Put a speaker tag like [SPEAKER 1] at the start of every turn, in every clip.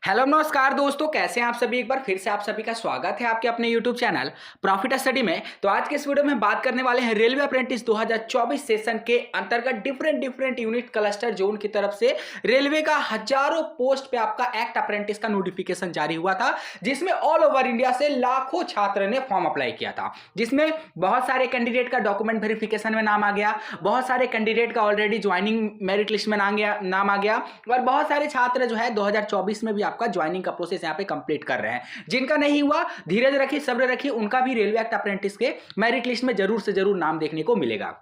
[SPEAKER 1] Hello नमस्कार दोस्तों, कैसे हैं आप सभी। एक बार फिर से आप सभी का स्वागत है आपके अपने यूट्यूब चैनल प्रॉफिट स्टडी में। तो आज के इस वीडियो में बात करने वाले हैं रेलवे अप्रेंटिस 2024 सेशन के अंतर्गत डिफरेंट यूनिट क्लस्टर जोन की तरफ से रेलवे का हजारों पोस्ट पे आपका एक्ट अप्रेंटिस का नोटिफिकेशन जारी हुआ था, जिसमें ऑल ओवर इंडिया से लाखों छात्र ने फॉर्म अप्लाई किया था। जिसमें बहुत सारे कैंडिडेट का डॉक्यूमेंट वेरिफिकेशन में नाम आ गया, बहुत सारे कैंडिडेट का ऑलरेडी ज्वाइनिंग मेरिट लिस्ट में नाम आ गया और बहुत सारे छात्र जो है 2024 में भी आपका ज्वाइनिंग का प्रोसेस यहां पे कंप्लीट कर रहे हैं। जिनका नहीं हुआ, धीरज रखिए, सब्र रखिए, उनका भी रेलवे एक्ट अप्रेंटिस के मेरिट लिस्ट में जरूर से जरूर नाम देखने को मिलेगा।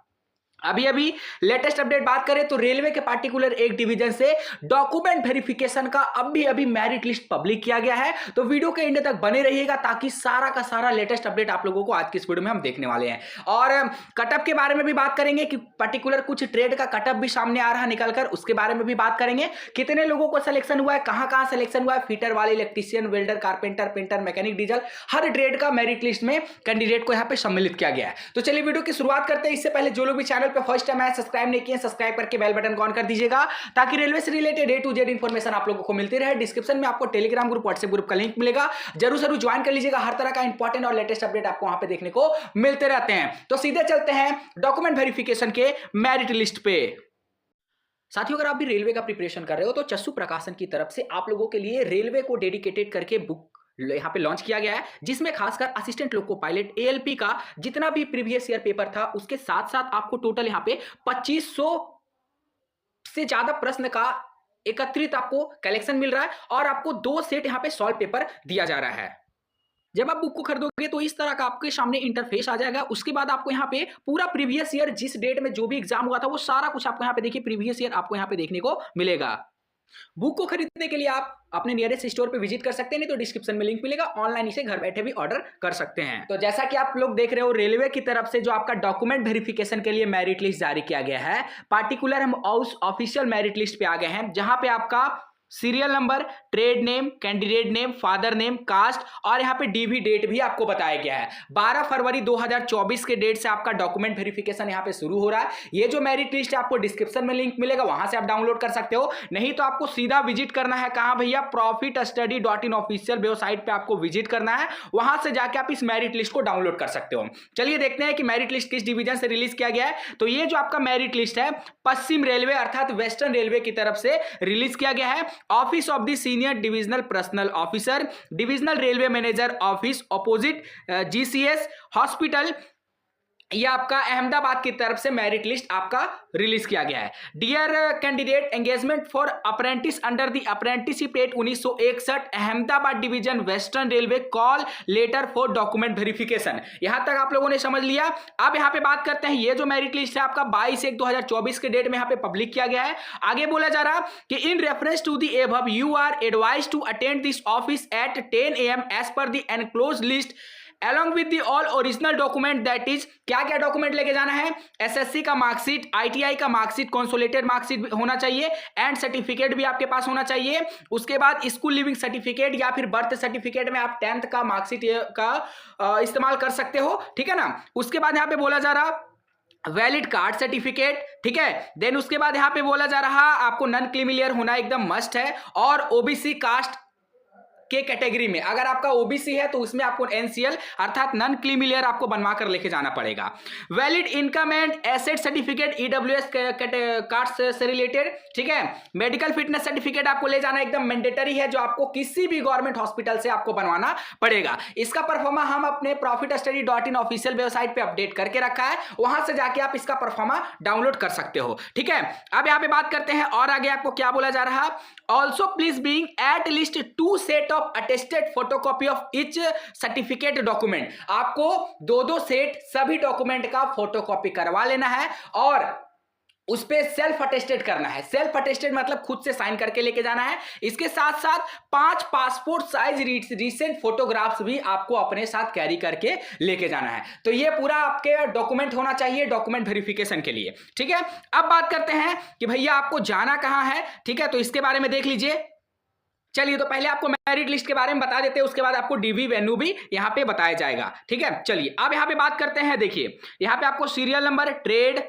[SPEAKER 1] अभी लेटेस्ट अपडेट बात करें तो रेलवे के पार्टिकुलर एक डिवीजन से डॉक्यूमेंट वेरिफिकेशन का अभी मेरिट लिस्ट पब्लिक किया गया है। तो वीडियो के एंड तक बने रहिएगा ताकि सारा का सारा लेटेस्ट अपडेट आप लोगों को आज की इस वीडियो में हम देखने वाले हैं। और कटअप के बारे में भी बात करेंगे कि पर्टिकुलर कुछ ट्रेड का कटअप भी सामने आ रहा है निकलकर, उसके बारे में भी बात करेंगे। कितने लोगों को सिलेक्शन हुआ है, कहां सिलेक्शन हुआ है, फिटर वाले, electrician, welder, carpenter, painter, mechanic, diesel, हर ट्रेड का मेरिट लिस्ट में कैंडिडेट को यहां पे सम्मिलित किया गया है। तो चलिए वीडियो की शुरुआत करते हैं। इससे पहले जो लोग भी चैनल पे फर्स्ट टाइम आए, सब्सक्राइब नहीं किए, सब्सक्राइब करके बेल बटन ऑन कर दीजिएगा ताकि रेलवे से related A to Z information आप लोगों को मिलती रहे। डिस्क्रिप्शन में आपको टेलीग्राम ग्रुप, व्हाट्सएप ग्रुप का लिंक मिलेगा, जरूर ज्वाइन कर लीजिएगा। हर तरह का इंपॉर्टेंट और लेटेस्ट अपडेट आपको वहां पे देखने को मिलते रहते हैं। तो सीधे चलते हैं डॉक्यूमेंट वेरिफिकेशन के मेरिट लिस्ट पे। साथियों, अगर आप भी रेलवे का प्रिपरेशन कर रहे हो तो चस्सू प्रकाशन की तरफ से आप लोगों के लिए रेलवे को डेडिकेटेड करके बुक यहां पे लॉन्च किया गया है, जिसमें खासकर असिस्टेंट लोको पायलट एएलपी का जितना भी प्रीवियस ईयर पेपर था उसके साथ साथ आपको टोटल यहां पे 2500 से ज्यादा प्रश्न का एकत्रित आपको कलेक्शन मिल रहा है और आपको 2 सेट यहां पे सॉल्व पेपर दिया जा रहा है। जब आप बुक को खरीदोगे तो इस तरह का आपके सामने इंटरफेस आ जाएगा। उसके बाद आपको यहाँ पे पूरा प्रीवियस ईयर जिस डेट में जो भी एग्जाम हुआ था वो सारा कुछ आपको यहाँ पे देखिए प्रीवियस ईयर आपको यहाँ पे देखने को मिलेगा। बुक को खरीदने के लिए आप अपने नियरेस्ट स्टोर पे विजिट कर सकते हैं, नहीं तो डिस्क्रिप्शन में लिंक मिलेगा, ऑनलाइन इसे घर बैठे भी ऑर्डर कर सकते हैं। तो जैसा कि आप लोग देख रहे हो, रेलवे की तरफ से जो आपका डॉक्यूमेंट वेरिफिकेशन के लिए मेरिट लिस्ट जारी किया गया है, पार्टिकुलर हम ऑफिशियल मेरिट लिस्ट पे आ गए हैं, जहां पे आपका serial number, trade name, candidate name, father name, caste और यहाँ पे डीवी डेट भी आपको बताया गया है। 12 फरवरी 2024 के डेट से आपका डॉक्यूमेंट वेरिफिकेशन यहाँ पे शुरू हो रहा है। ये जो मेरिट लिस्ट है आपको डिस्क्रिप्शन में लिंक मिलेगा, वहां से आप डाउनलोड कर सकते हो। नहीं तो आपको सीधा विजिट करना है, कहां भैया, profitstudy.in ऑफिशियल वेबसाइट पे आपको विजिट करना है, वहां से जाके आप इस मेरिट लिस्ट को डाउनलोड कर सकते हो। चलिए देखते हैं कि मेरिट लिस्ट किस डिवीजन से रिलीज किया गया है। तो ये जो आपका मेरिट लिस्ट है पश्चिम रेलवे अर्थात वेस्टर्न रेलवे की तरफ से रिलीज किया गया है। Office of the senior divisional personal officer, divisional railway manager office, opposite GCS hospital, ये आपका अहमदाबाद की तरफ से मेरिट लिस्ट आपका रिलीज किया गया है। Dear candidate, engagement for apprentice under the apprenticeship act 1961, Ahmedabad division, western railway, call letter for document verification. यहां तक आप लोगों ने समझ लिया। अब यहां पे बात करते हैं, ये जो मेरिट लिस्ट है आपका 22/1/2024 के डेट में यहां पे पब्लिक किया गया है। आगे बोला जा रहा कि in reference to the above you are advised to attend this office at 10 AM as per the enclosed list along with the all original document, that is क्या डॉक्यूमेंट लेके जाना है, एसएससी का मार्कशीट, आईटीआई का marksheet, consolidated marksheet होना चाहिए and certificate भी आपके पास होना चाहिए। उसके बाद स्कूल लिविंग सर्टिफिकेट या फिर बर्थ सर्टिफिकेट में आप 10th का मार्कशीट का इस्तेमाल कर सकते हो, ठीक है ना। उसके बाद यहाँ पे बोला जा रहा वैलिड कार्ड सर्टिफिकेट, ठीक है। देन उसके बाद यहाँ पे बोला जा रहा आपको नॉन क्रीमिलियर होना एकदम मस्ट है और ओबीसी कास्ट के कैटेगरी में, अगर आपका ओबीसी है तो उसमें आपको एनसीएल अर्थात नॉन क्रीमिलियर आपको बनवा कर लेके जाना पड़ेगा। Valid income and asset certificate EWS card से रिलेटेड, ठीक है। मेडिकल फिटनेस सर्टिफिकेट आपको ले जाना एकदम मैंडेटरी है, जो आपको किसी भी गवर्नमेंट हॉस्पिटल से आपको बनवाना पड़ेगा। इसका परफॉर्मा हम अपने profitstudy.in ऑफिशियल वेबसाइट पे अपडेट करके रखा है, वहां से जाके आप इसका परफॉर्मा डाउनलोड कर सकते हो, ठीक है। अब यहाँ पे बात करते हैं और आगे आपको क्या बोला जा रहा है। Also please being at least 2 set of attested photocopy of each certificate document, आपको 2 सेट सभी डॉक्यूमेंट का फोटोकॉपी करवा लेना है और उस पे सेल्फ अटेस्टेड करना है। सेल्फ अटेस्टेड मतलब खुद से साइन करके लेके जाना है। इसके साथ साथ 5 पासपोर्ट साइज रीसेंट फोटोग्राफ्स भी आपको अपने साथ कैरी करके लेके जाना है। तो ये पूरा आपके डॉक्यूमेंट होना चाहिए डॉक्यूमेंट वेरिफिकेशन के लिए, ठीक है। अब बात करते हैं कि भैया आपको जाना कहां है, ठीक है। तो इसके बारे में देख लीजिए। चलिए, तो पहले आपको मेरिट लिस्ट के बारे में बता देते हैं, उसके बाद आपको डीवी वेन्यू भी यहां पे बताया जाएगा, ठीक है। चलिए अब यहां पे बात करते हैं। देखिए, यहां पे आपको serial number, trade,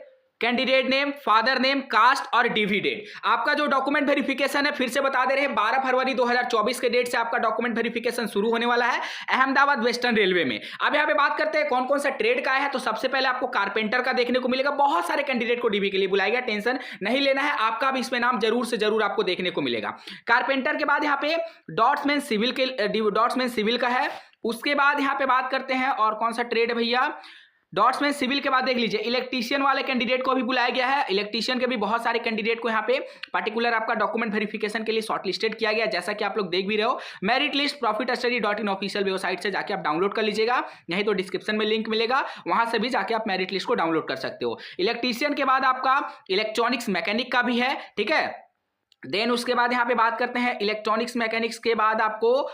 [SPEAKER 1] candidate name, father name, caste और डीवी डेट। आपका जो डॉक्यूमेंट वेरिफिकेशन है फिर से बता दे रहे हैं 12 फरवरी 2024 के डेट से आपका डॉक्यूमेंट वेरिफिकेशन शुरू होने वाला है अहमदाबाद वेस्टर्न रेलवे में। अब यहाँ पे बात करते हैं कौन कौन सा ट्रेड का है। तो सबसे पहले आपको कारपेंटर का देखने को मिलेगा। बहुत सारे कैंडिडेट को डीवी के लिए बुलाया गया, टेंशन नहीं लेना है, आपका भी इसमें नाम जरूर से जरूर आपको देखने को मिलेगा। कारपेंटर के बाद यहाँ पे डॉट्समैन सिविल का है। उसके बाद यहाँ पे बात करते हैं और कौन सा ट्रेड है भैया, डॉट्समैन सिविल के बाद देख लीजिए इलेक्ट्रीशियन वाले कैंडिडेट को भी बुलाया गया है। इलेक्ट्रीशियन के भी बहुत सारे कैंडिडेट को यहाँ पे पर्टिकुलर आपका डॉक्यूमेंट वेरिफिकेशन के लिए शॉर्टलिस्टेड किया गया, जैसा कि आप लोग देख भी रहे हो। Merit list profitstudy.in official website से जाके आप डाउनलोड कर लीजिएगा, नहीं तो डिस्क्रिप्शन में लिंक मिलेगा, वहां से भी जाके आप मेरिट लिस्ट को डाउनलोड कर सकते हो। इलेक्ट्रीशियन के बाद आपका इलेक्ट्रॉनिक्स मैकेनिक का भी है, ठीक है। देन उसके बाद यहाँ पे बात करते हैं इलेक्ट्रॉनिक्स मैकेनिक्स के बाद आपको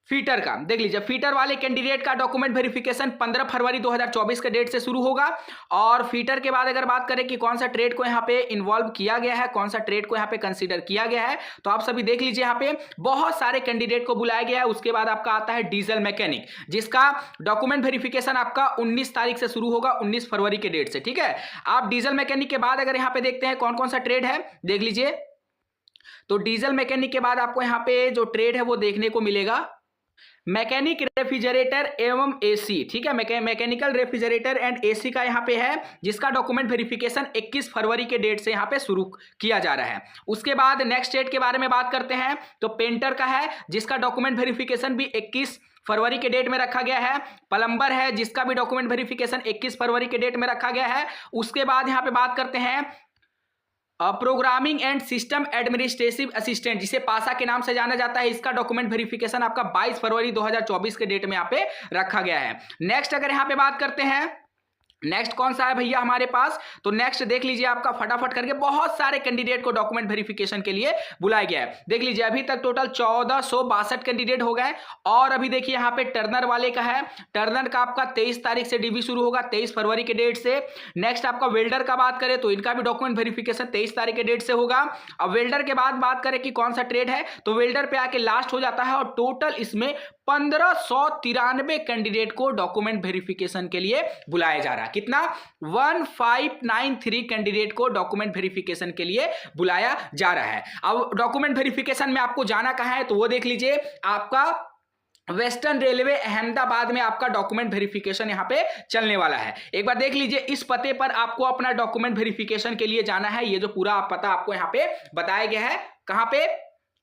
[SPEAKER 1] फीटर का देख लीजिए। फीटर वाले कैंडिडेट का डॉक्यूमेंट वेरिफिकेशन 15 फरवरी 2024 के डेट से शुरू होगा। और फीटर के बाद अगर बात करें कि कौन सा ट्रेड को यहाँ पे इन्वॉल्व किया गया है, कौन सा ट्रेड को यहाँ पे कंसीडर किया गया है, तो आप सभी देख लीजिए यहाँ पे बहुत सारे कैंडिडेट को बुलाया गया है। उसके बाद आपका आता है डीजल मैकेनिक, जिसका डॉक्यूमेंट वेरिफिकेशन आपका 19 तारीख से शुरू होगा, 19 फरवरी के डेट से, ठीक है। आप डीजल मैकेनिक के बाद अगर यहाँ पे देखते हैं कौन कौन सा ट्रेड है देख लीजिए। तो डीजल मैकेनिक के बाद आपको यहाँ पे जो ट्रेड है वो देखने को मिलेगा मैकेनिक रेफ्रिजरेटर एवं एसी, ठीक है। मैकेनिकल रेफ्रिजरेटर एंड एसी का यहाँ पे है, जिसका डॉक्यूमेंट वेरिफिकेशन 21 फरवरी के डेट से यहाँ पे शुरू किया जा रहा है। उसके बाद नेक्स्ट डेट के बारे में बात करते हैं तो पेंटर का है, जिसका डॉक्यूमेंट वेरिफिकेशन भी 21 फरवरी के डेट में रखा गया है। प्लम्बर है, जिसका भी डॉक्यूमेंट वेरिफिकेशन 21 फरवरी के डेट में रखा गया है। उसके बाद यहाँ पे बात करते हैं programming and system administrative assistant, जिसे पासा के नाम से जाना जाता है। इसका डॉक्यूमेंट वेरिफिकेशन आपका 22 फरवरी 2024 के डेट में यहाँ पे रखा गया है। नेक्स्ट अगर यहाँ पे बात करते हैं नेक्स्ट कौन सा है भैया हमारे पास, तो नेक्स्ट देख लीजिए आपका फटाफट करके बहुत सारे कैंडिडेट को डॉक्यूमेंट वेरिफिकेशन के लिए बुलाया गया है। देख लीजिए अभी तक टोटल 1462 कैंडिडेट हो गए। और अभी देखिए यहाँ पे टर्नर वाले का है, टर्नर का आपका 23 तारीख से डीवी शुरू होगा, 23 फरवरी के डेट से। नेक्स्ट आपका वेल्डर का बात करें तो इनका भी डॉक्यूमेंट वेरिफिकेशन 23 तारीख के डेट से होगा। अब वेल्डर के बाद बात करें कि कौन सा ट्रेड है, तो वेल्डर पे आके लास्ट हो जाता है और टोटल इसमें 1593 कैंडिडेट को डॉक्यूमेंट वेरिफिकेशन के लिए बुलाया जा रहा है। कितना 1593 कैंडिडेट को डॉक्यूमेंट वेरिफिकेशन के लिए बुलाया जा रहा है। अब डॉक्यूमेंट वेरिफिकेशन में आपको जाना कहां है, तो वो देख लीजिए आपका वेस्टर्न रेलवे अहमदाबाद में आपका डॉक्यूमेंट वेरिफिकेशन यहां पे चलने वाला है। एक बार देख लीजिए इस पते पर आपको अपना डॉक्यूमेंट वेरिफिकेशन के लिए जाना है। ये जो पूरा पता आपको यहां पे बताया गया है, कहां पे,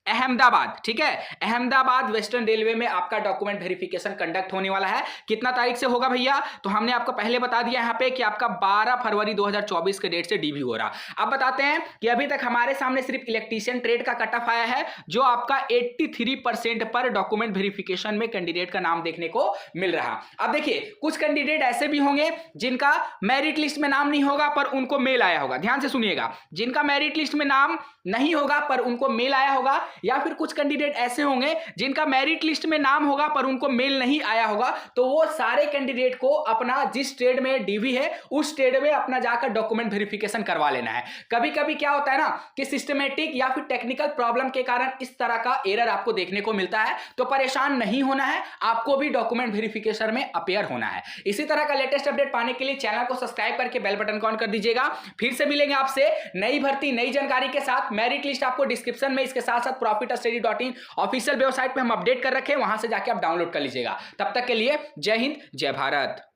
[SPEAKER 1] अहमदाबाद, ठीक है। अहमदाबाद वेस्टर्न रेलवे में आपका डॉक्यूमेंट वेरिफिकेशन कंडक्ट होने वाला है। कितना तारीख से होगा भैया, तो हमने आपको पहले बता दिया यहाँ पे कि आपका 12 फरवरी 2024 के डेट से डीवी हो रहा। अब बताते हैं कि अभी तक हमारे सामने सिर्फ इलेक्ट्रीशियन ट्रेड का कट ऑफ आया है, जो आपका 83% पर डॉक्यूमेंट वेरिफिकेशन में कैंडिडेट का नाम देखने को मिल रहा। अब देखिए कुछ कैंडिडेट ऐसे भी होंगे जिनका मेरिट लिस्ट में नाम नहीं होगा पर उनको मेल आया होगा। ध्यान से सुनिएगा, जिनका मेरिट लिस्ट में नाम नहीं होगा पर उनको मेल आया होगा, या फिर कुछ कैंडिडेट ऐसे होंगे जिनका मेरिट लिस्ट में नाम होगा पर उनको मेल नहीं आया होगा। तो वो सारे कैंडिडेट को अपना जिस ट्रेड में डीवी है उस ट्रेड में अपना जाकर डॉक्यूमेंट वेरिफिकेशन करवा लेना है। कभी कभी क्या होता है ना कि सिस्टमेटिक या फिर टेक्निकल प्रॉब्लम के कारण इस तरह का एरर आपको देखने को मिलता है, तो परेशान नहीं होना है, आपको भी डॉक्यूमेंट वेरिफिकेशन में अपीयर होना है। इसी तरह का लेटेस्ट अपडेट पाने के लिए चैनल को सब्सक्राइब करके बेल बटन ऑन कर दीजिएगा। फिर से मिलेंगे आपसे नई भर्ती नई जानकारी के साथ। मेरिट लिस्ट आपको डिस्क्रिप्शन में, इसके साथ साथ profitstudy.in ऑफिशियल वेबसाइट पे हम अपडेट कर रखे हैं, वहां से जाके आप डाउनलोड कर लीजिएगा। तब तक के लिए जय हिंद जय भारत।